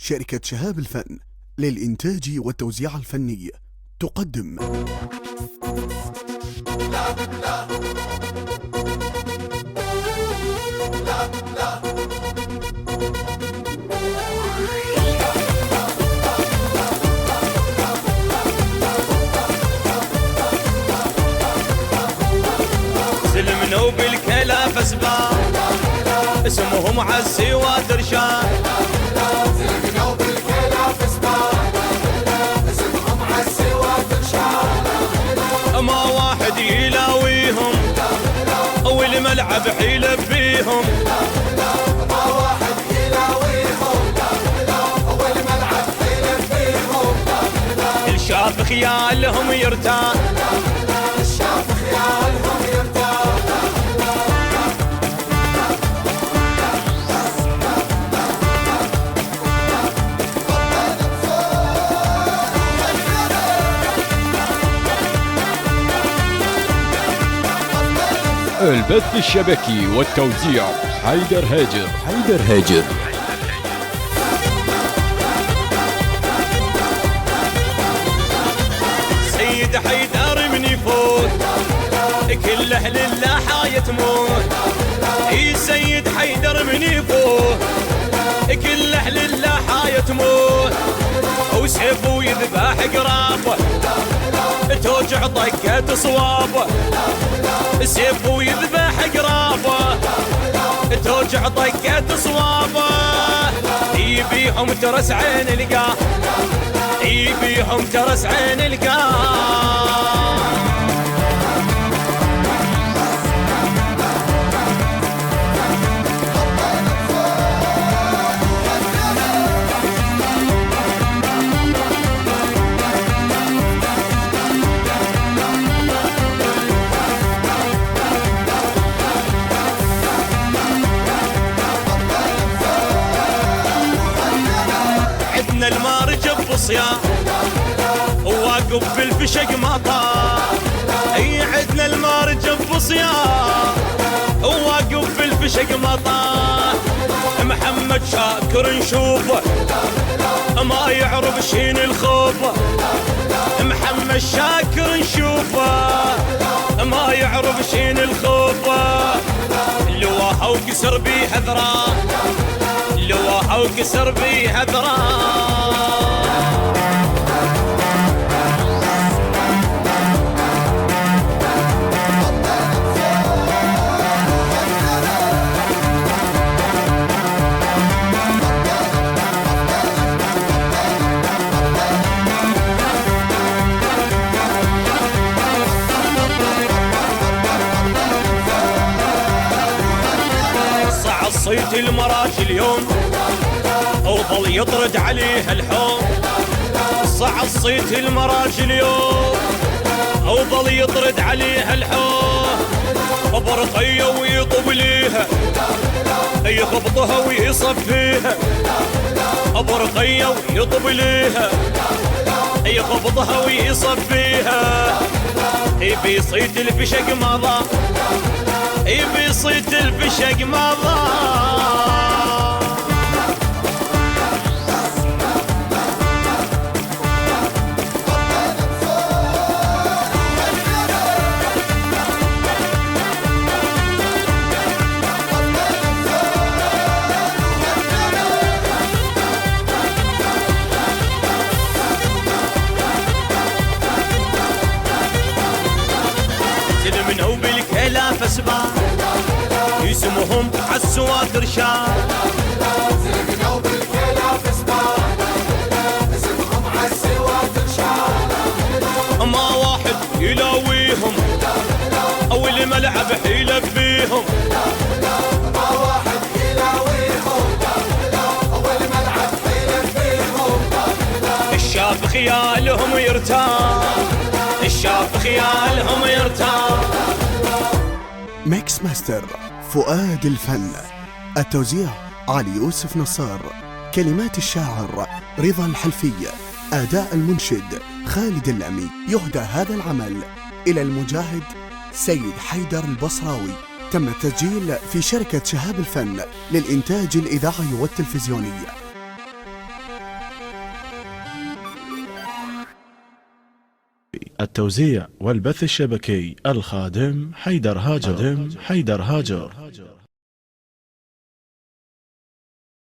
شركة شهاب الفن للإنتاج والتوزيع الفني تقدم سلمنوا بالكلاف اسباب اسمهم عزي وترشاد. سلمنوا بالكلاف اسباب اسمهم عزي وترشاد. ما واحد يلاويهم والملعب حيلب بيهم. ما واحد يلاويهم والملعب حيلب بيهم. الشاف خيالهم يرتاح، الشاف خيالهم يرتاح. البث الشبكي والتوزيع حيدر هاجر. سيد حيدر من يفوت كل اهل اللاحة تموت. اي سيد حيدر من يفوت كل اهل اللاحة تموت. وسيفه يذبح قرابه توجع طقة صوابه. سيفه يذبح قرابه توجع طقة صوابه. يبيهم ترس عين القاه، يبيهم ترس عين القاه. عدنا المارجب بصيام وواقف بالفشق مطار. اي عدنا المارجب بصيام وواقف بالفشق مطار. محمد شاكر نشوفه ما يعرف شين الخوف. محمد شاكر نشوفه ما يعرف شين الخوف. لواها وكسر بيه ذراه، لواها وكسر بيه ذراه. صيت المراج اليوم وظل يطرد عليه الحوم. صعد صيت المراج اليوم وظل يطرد عليه الحوم. برقية ويطب ليها يخبطها ويصفيها. برقية ويطب ليها يخبطها ويصفيها. يبي صيت الفشق مضى، يبي صيت الفشق مضى. سلمنوا بالكلاف اسباب اسمهم عزوات رشاد. سلمنوا بالكلاف اسباب اسمهم عزوات رشاد. ما واحد يلاويهم او الملعب حيلب بيهم. ما واحد يلاويهم والملعب حيلب بيهم. الشاف خيالهم يرتاح، الشاف خيالهم يرتاح. ميكس ماستر فؤاد الفن، التوزيع علي يوسف نصار، كلمات الشاعر رضا الحلفية، أداء المنشد خالد اللامي. يهدى هذا العمل إلى المجاهد سيد حيدر البصراوي. تم التسجيل في شركة شهاب الفن للإنتاج الإذاعي والتلفزيوني. التوزيع والبث الشبكي الخادم حيدر هاجر.